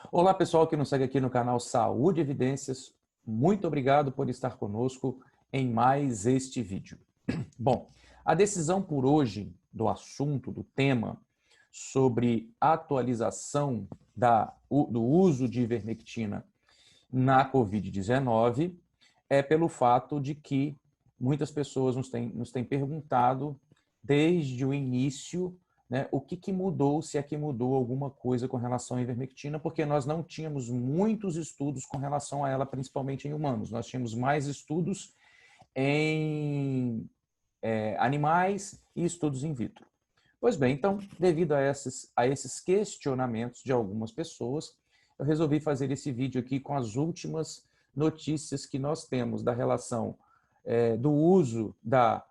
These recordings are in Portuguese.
Olá, pessoal que nos segue aqui no canal Saúde e Evidências. Muito obrigado por estar conosco em mais este vídeo. Bom, a decisão por hoje do assunto, do tema, sobre atualização do uso de ivermectina na Covid-19 é pelo fato de que muitas pessoas nos têm perguntado desde o início, né, o que mudou, se é que mudou alguma coisa com relação à ivermectina, porque nós não tínhamos muitos estudos com relação a ela, principalmente em humanos. Nós tínhamos mais estudos em animais e estudos in vitro. Pois bem, então, devido a esses questionamentos de algumas pessoas, eu resolvi fazer esse vídeo aqui com as últimas notícias que nós temos da relação do uso da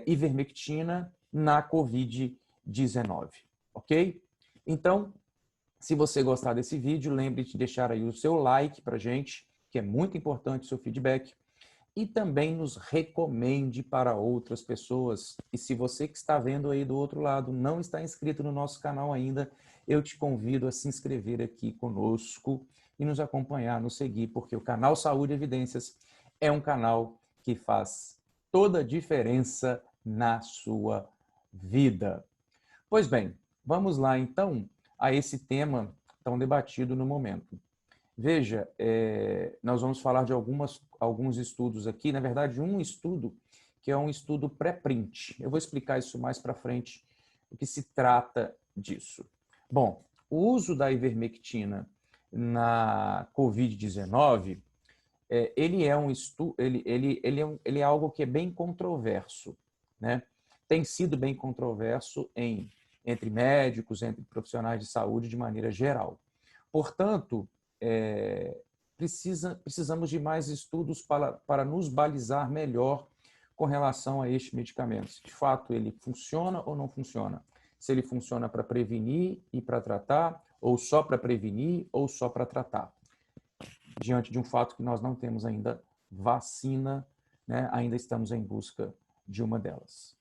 ivermectina na Covid-19, ok? Então, se você gostar desse vídeo, lembre de deixar aí o seu like para a gente, que é muito importante o seu feedback, e também nos recomende para outras pessoas. E se você que está vendo aí do outro lado não está inscrito no nosso canal ainda, eu te convido a se inscrever aqui conosco e nos acompanhar, nos seguir, porque o canal Saúde e Evidências é um canal que faz toda a diferença na sua vida. Pois bem, vamos lá então a esse tema tão debatido no momento. Veja, nós vamos falar de alguns estudos aqui, na verdade um estudo que é um estudo pré-print. Eu vou explicar isso mais para frente, o que se trata disso. Bom, o uso da ivermectina na Covid-19, ele é um estudo, ele é algo que é bem controverso, né? Tem sido bem controverso entre médicos, entre profissionais de saúde de maneira geral. Portanto, precisamos de mais estudos para nos balizar melhor com relação a este medicamento. Se de fato ele funciona ou não funciona. Se ele funciona para prevenir e para tratar, ou só para prevenir ou só para tratar. Diante de um fato que nós não temos ainda vacina, né? Ainda estamos em busca de uma delas.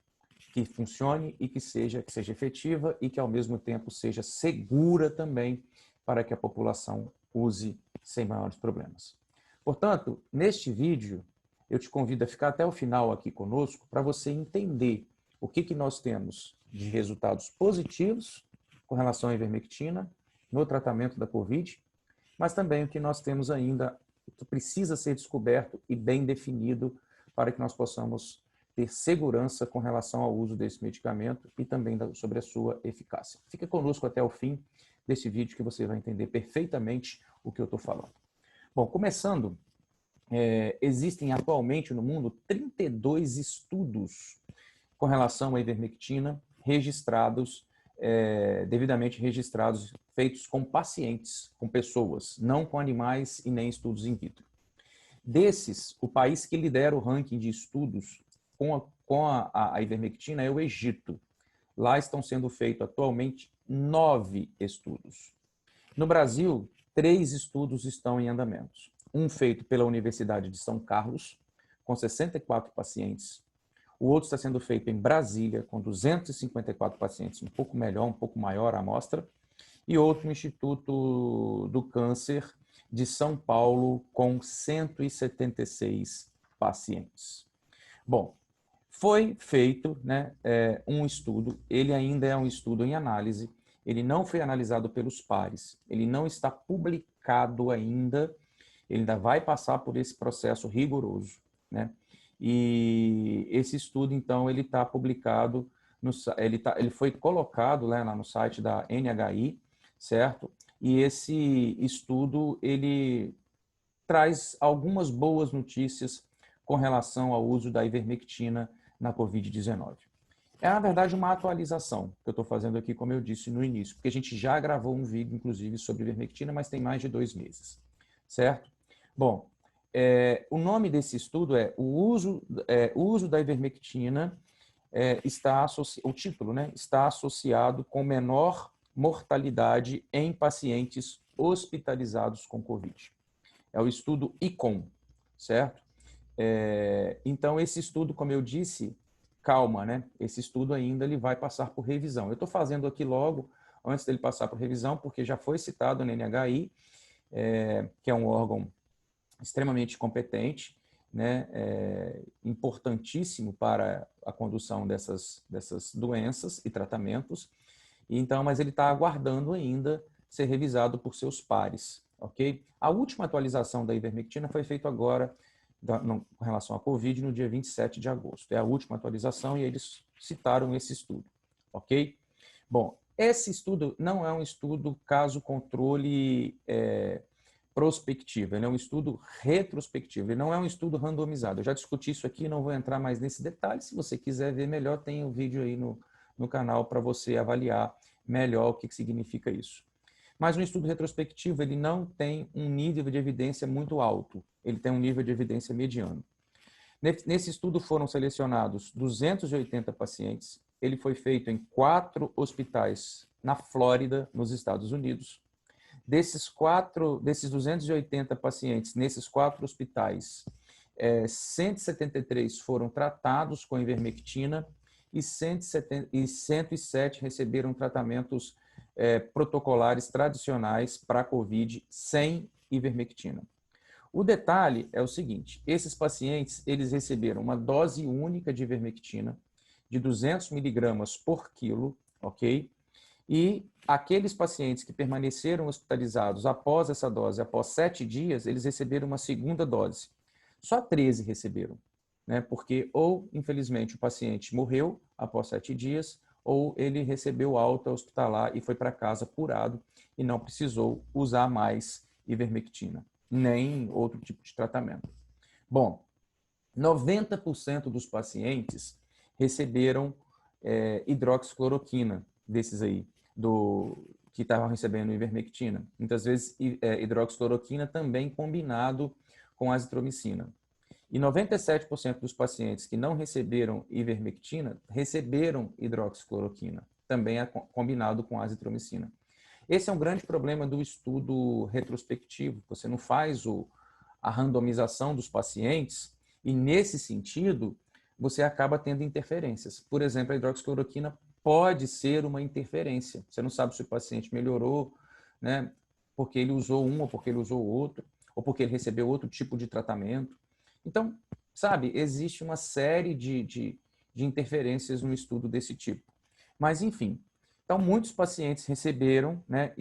Que funcione e que seja efetiva e que ao mesmo tempo seja segura também para que a população use sem maiores problemas. Portanto, neste vídeo, eu te convido a ficar até o final aqui conosco para você entender o que nós temos de resultados positivos com relação à ivermectina no tratamento da Covid, mas também o que nós temos ainda que precisa ser descoberto e bem definido para que nós possamos ter segurança com relação ao uso desse medicamento e também sobre a sua eficácia. Fica conosco até o fim desse vídeo que você vai entender perfeitamente o que eu estou falando. Bom, começando, existem atualmente no mundo 32 estudos com relação à ivermectina registrados, devidamente registrados, feitos com pacientes, com pessoas, não com animais e nem estudos in vitro. Desses, o país que lidera o ranking de estudos com a ivermectina é o Egito. Lá estão sendo feitos atualmente 9 estudos. No Brasil, 3 estudos estão em andamento. Um feito pela Universidade de São Carlos, com 64 pacientes. O outro está sendo feito em Brasília, com 254 pacientes, um pouco melhor, um pouco maior a amostra. E outro no Instituto do Câncer de São Paulo, com 176 pacientes. Bom, foi feito, né, um estudo, ele ainda é um estudo em análise, ele não foi analisado pelos pares, ele não está publicado ainda, ele ainda vai passar por esse processo rigoroso, né? E esse estudo, então, ele está publicado, ele foi colocado, né, lá no site da NHI, certo? E esse estudo, ele traz algumas boas notícias com relação ao uso da ivermectina na Covid-19. É, na verdade, uma atualização que eu estou fazendo aqui, como eu disse no início, porque a gente já gravou um vídeo, inclusive, sobre ivermectina, mas tem mais de 2 meses, certo? Bom, o nome desse estudo é o uso da ivermectina, o título, né, está associado com menor mortalidade em pacientes hospitalizados com Covid. É o estudo ICOM, certo? Então, esse estudo, como eu disse, calma, né? Esse estudo ainda ele vai passar por revisão. Eu estou fazendo aqui logo antes dele passar por revisão, porque já foi citado no NHI, que é um órgão extremamente competente, né, importantíssimo para a condução dessas doenças e tratamentos. Então, mas ele está aguardando ainda ser revisado por seus pares, ok? A última atualização da ivermectina foi feita agora, com relação à Covid, no dia 27 de agosto. É a última atualização e eles citaram esse estudo, ok? Bom, esse estudo não é um estudo caso-controle prospectivo, ele é um estudo retrospectivo, ele não é um estudo randomizado. Eu já discuti isso aqui, não vou entrar mais nesse detalhe. Se você quiser ver melhor, tem um vídeo aí no canal para você avaliar melhor o que significa isso. Mas um estudo retrospectivo, ele não tem um nível de evidência muito alto, ele tem um nível de evidência mediano. Nesse estudo foram selecionados 280 pacientes, ele foi feito em 4 hospitais na Flórida, nos Estados Unidos. Desses 280 pacientes, nesses 4 hospitais, 173 foram tratados com ivermectina e 107 receberam tratamentos protocolares tradicionais para a COVID sem ivermectina. O detalhe é o seguinte, esses pacientes, eles receberam uma dose única de ivermectina de 200 miligramas por quilo, ok? E aqueles pacientes que permaneceram hospitalizados após essa dose, após 7 dias, eles receberam uma segunda dose. Só 13 receberam, né? Porque ou, infelizmente, o paciente morreu após 7 dias, ou ele recebeu alta hospitalar e foi para casa curado e não precisou usar mais ivermectina, nem outro tipo de tratamento. Bom, 90% dos pacientes receberam hidroxicloroquina, desses aí, que estavam recebendo ivermectina. Muitas vezes hidroxicloroquina também combinado com azitromicina. E 97% dos pacientes que não receberam ivermectina receberam hidroxicloroquina, também combinado com azitromicina. Esse é um grande problema do estudo retrospectivo. Você não faz a randomização dos pacientes e, nesse sentido, você acaba tendo interferências. Por exemplo, a hidroxicloroquina pode ser uma interferência. Você não sabe se o paciente melhorou, né, porque ele usou um ou porque ele usou outro, ou porque ele recebeu outro tipo de tratamento. Então, sabe, existe uma série de interferências no estudo desse tipo. Mas, enfim, então muitos pacientes receberam, né,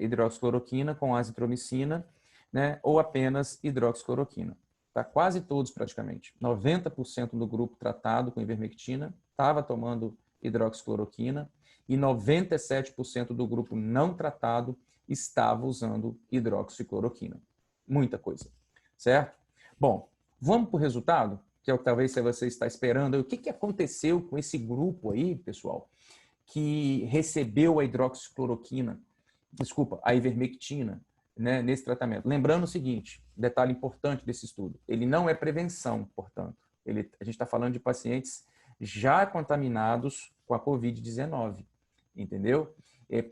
hidroxicloroquina com azitromicina, né, ou apenas hidroxicloroquina. Tá? Quase todos, praticamente. 90% do grupo tratado com ivermectina estava tomando hidroxicloroquina e 97% do grupo não tratado estava usando hidroxicloroquina. Muita coisa, certo? Bom, vamos para o resultado, que é o que talvez você está esperando. O que aconteceu com esse grupo aí, pessoal, que recebeu a hidroxicloroquina, desculpa, a ivermectina, né, nesse tratamento? Lembrando o seguinte, detalhe importante desse estudo, ele não é prevenção, portanto. A gente está falando de pacientes já contaminados com a Covid-19, entendeu?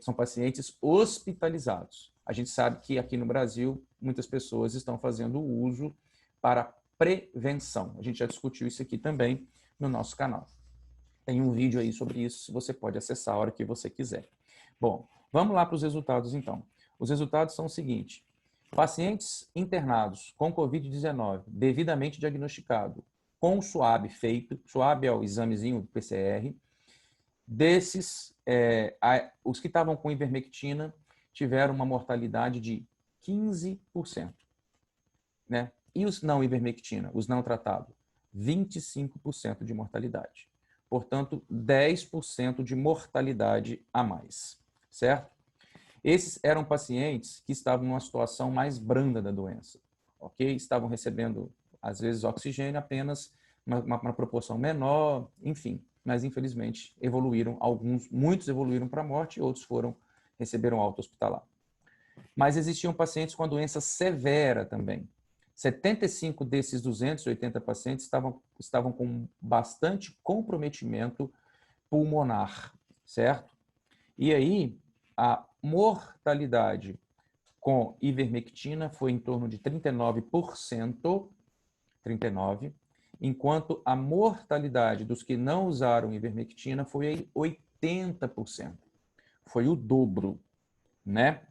São pacientes hospitalizados. A gente sabe que aqui no Brasil, muitas pessoas estão fazendo uso para prevenção. A gente já discutiu isso aqui também no nosso canal. Tem um vídeo aí sobre isso, você pode acessar a hora que você quiser. Bom, vamos lá para os resultados então. Os resultados são o seguinte: pacientes internados com Covid-19 devidamente diagnosticado, com SWAB feito, SWAB é o examezinho do PCR, desses, os que estavam com ivermectina tiveram uma mortalidade de 15%. Né? E os não ivermectina, os não tratados, 25% de mortalidade. Portanto, 10% de mortalidade a mais, certo? Esses eram pacientes que estavam numa situação mais branda da doença, ok? Estavam recebendo, às vezes, oxigênio apenas uma proporção menor, enfim. Mas, infelizmente, evoluíram, muitos evoluíram para a morte e outros receberam alta hospitalar. Mas existiam pacientes com a doença severa também. 75 desses 280 pacientes estavam com bastante comprometimento pulmonar, certo? E aí, a mortalidade com ivermectina foi em torno de 39%, enquanto a mortalidade dos que não usaram ivermectina foi aí 80%. foi o dobro, né?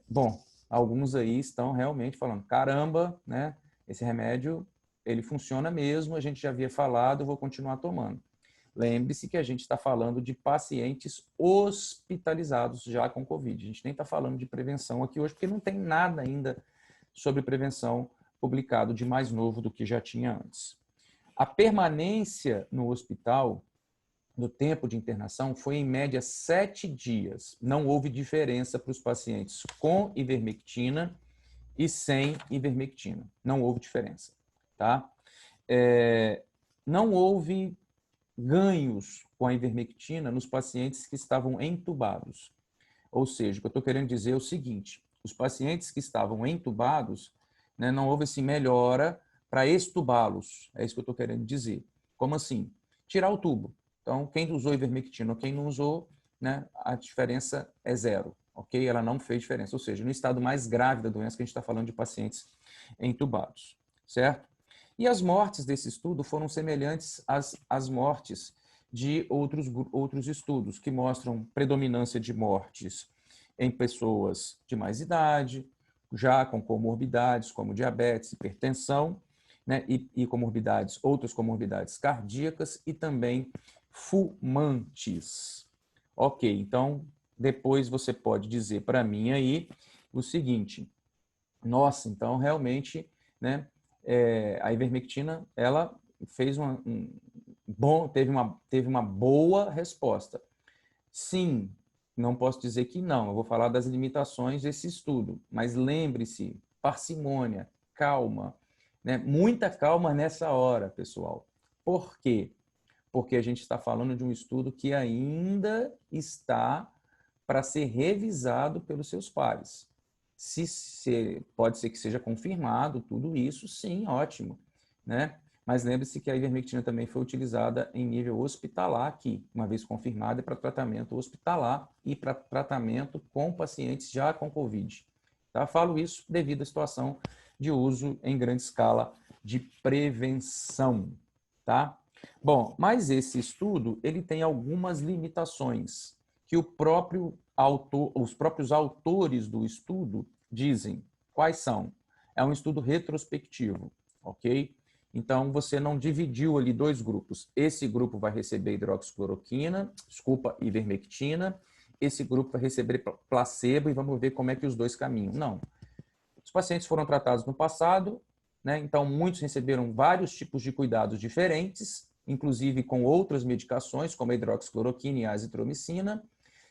Bom, alguns aí estão realmente falando, caramba, né? Esse remédio, ele funciona mesmo, a gente já havia falado, eu vou continuar tomando. Lembre-se que a gente está falando de pacientes hospitalizados já com Covid. A gente nem está falando de prevenção aqui hoje, porque não tem nada ainda sobre prevenção publicado de mais novo do que já tinha antes. A permanência no hospital, no tempo de internação, foi em média 7 dias. Não houve diferença para os pacientes com ivermectina e sem ivermectina. Não houve diferença, tá? Não houve ganhos com a ivermectina nos pacientes que estavam entubados. Ou seja, o que eu estou querendo dizer é o seguinte, os pacientes que estavam entubados, né, não houve assim, melhora para extubá-los. É isso que eu estou querendo dizer. Como assim? Tirar o tubo. Então, quem usou ivermectina ou quem não usou, né, a diferença é zero. Ok? Ela não fez diferença. Ou seja, no estado mais grave da doença, que a gente está falando de pacientes entubados. Certo? E as mortes desse estudo foram semelhantes às mortes de outros estudos, que mostram predominância de mortes em pessoas de mais idade, já com comorbidades como diabetes, hipertensão, né, e comorbidades, outras comorbidades cardíacas e também fumantes. Ok, então depois você pode dizer para mim aí o seguinte, nossa, então realmente, né, a ivermectina, ela fez teve uma boa resposta. Sim, não posso dizer que não, eu vou falar das limitações desse estudo, mas lembre-se, parcimônia, calma, né? Muita calma nessa hora, pessoal. Por quê? Porque a gente está falando de um estudo que ainda está para ser revisado pelos seus pares. Pode ser que seja confirmado tudo isso, sim, ótimo, né? Mas lembre-se que a ivermectina também foi utilizada em nível hospitalar aqui, uma vez confirmada, para tratamento hospitalar e para tratamento com pacientes já com Covid. Tá? Falo isso devido à situação de uso em grande escala de prevenção, tá? Bom, mas esse estudo, ele tem algumas limitações que os próprios autores do estudo dizem. Quais são? É um estudo retrospectivo, ok? Então, você não dividiu ali dois grupos. Esse grupo vai receber ivermectina, esse grupo vai receber placebo e vamos ver como é que os dois caminham. Não. Os pacientes foram tratados no passado, né? Então muitos receberam vários tipos de cuidados diferentes, inclusive com outras medicações, como a hidroxicloroquina e a azitromicina.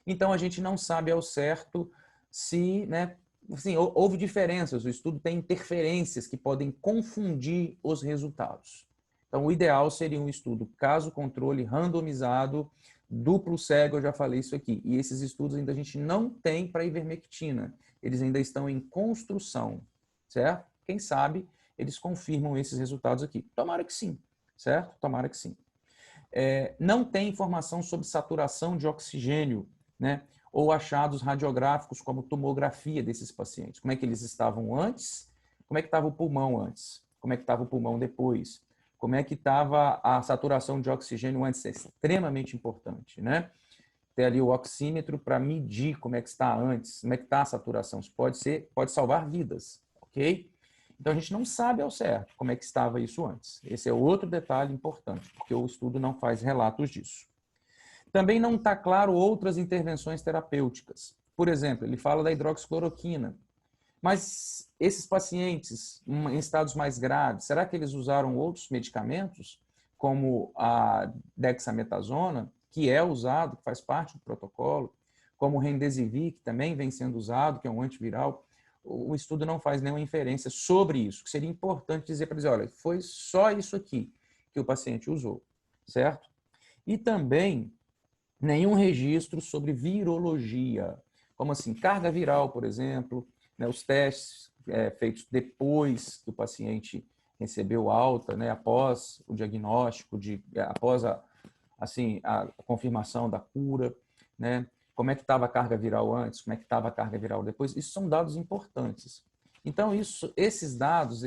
Então a gente não sabe ao certo se, né, assim, houve diferenças, o estudo tem interferências que podem confundir os resultados. Então o ideal seria um estudo caso-controle randomizado, duplo cego, eu já falei isso aqui. E esses estudos ainda a gente não tem para ivermectina. Eles ainda estão em construção, certo? Quem sabe eles confirmam esses resultados aqui. Tomara que sim, certo? Tomara que sim. Não tem informação sobre saturação de oxigênio, né? Ou achados radiográficos como tomografia desses pacientes. Como é que eles estavam antes? Como é que estava o pulmão antes? Como é que estava o pulmão depois? Como é que estava a saturação de oxigênio antes? É extremamente importante, né? Ter ali o oxímetro para medir como é que está antes, como é que está a saturação. Isso pode salvar vidas, ok? Então a gente não sabe ao certo como é que estava isso antes. Esse é outro detalhe importante, porque o estudo não faz relatos disso. Também não está claro outras intervenções terapêuticas. Por exemplo, ele fala da hidroxicloroquina. Mas esses pacientes em estados mais graves, será que eles usaram outros medicamentos, como a dexametasona, que é usado, que faz parte do protocolo, como o remdesivir, que também vem sendo usado, que é um antiviral? O estudo não faz nenhuma inferência sobre isso, que seria importante dizer para eles, olha, foi só isso aqui que o paciente usou, certo? E também nenhum registro sobre virologia, como assim, carga viral, por exemplo, né, os testes feitos depois que o paciente recebeu alta, né, após o diagnóstico, após a confirmação da cura, né, como é que estava a carga viral antes, como é que estava a carga viral depois, isso são dados importantes. Então, esses dados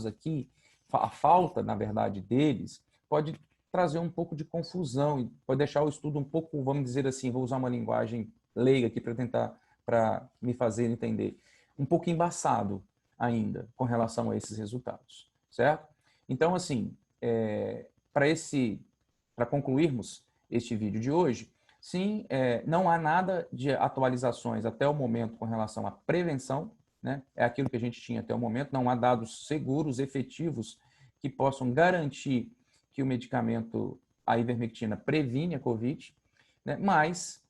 aqui, a falta, na verdade, deles, pode trazer um pouco de confusão e pode deixar o estudo um pouco, vamos dizer assim, vou usar uma linguagem leiga aqui para me fazer entender, um pouco embaçado ainda com relação a esses resultados, certo? Então, assim, para concluirmos este vídeo de hoje, sim, não há nada de atualizações até o momento com relação à prevenção, né? É aquilo que a gente tinha até o momento, não há dados seguros, efetivos, que possam garantir que o medicamento, a ivermectina, previne a COVID, né? Mas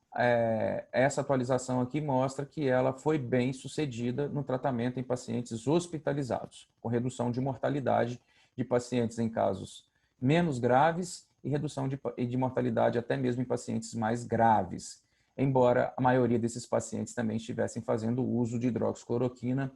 essa atualização aqui mostra que ela foi bem sucedida no tratamento em pacientes hospitalizados, com redução de mortalidade de pacientes em casos menos graves e redução de mortalidade até mesmo em pacientes mais graves, embora a maioria desses pacientes também estivessem fazendo uso de hidroxicloroquina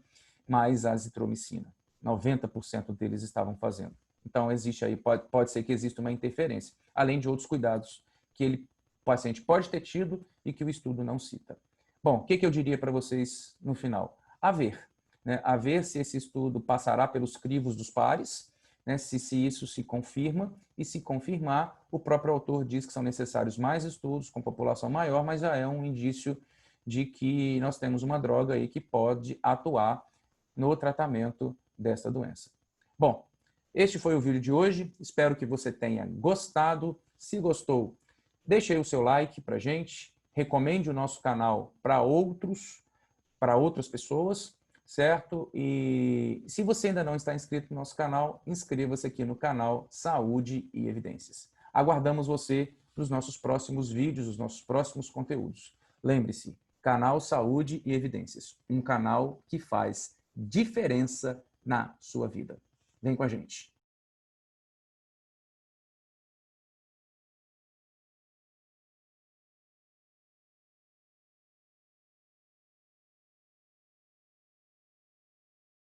mais azitromicina. 90% deles estavam fazendo. Então, existe aí, pode ser que exista uma interferência, além de outros cuidados que o paciente pode ter tido e que o estudo não cita. Bom, o que eu diria para vocês no final? A ver, né? A ver se esse estudo passará pelos crivos dos pares, né? Se isso se confirma, e se confirmar, o próprio autor diz que são necessários mais estudos com população maior, mas já é um indício de que nós temos uma droga aí que pode atuar no tratamento dessa doença. Bom, este foi o vídeo de hoje, espero que você tenha gostado. Se gostou, deixe aí o seu like para a gente, recomende o nosso canal para outras pessoas, certo? E se você ainda não está inscrito no nosso canal, inscreva-se aqui no canal Saúde e Evidências. Aguardamos você nos nossos próximos vídeos, nos nossos próximos conteúdos. Lembre-se, canal Saúde e Evidências, um canal que faz diferença na sua vida. Vem com a gente.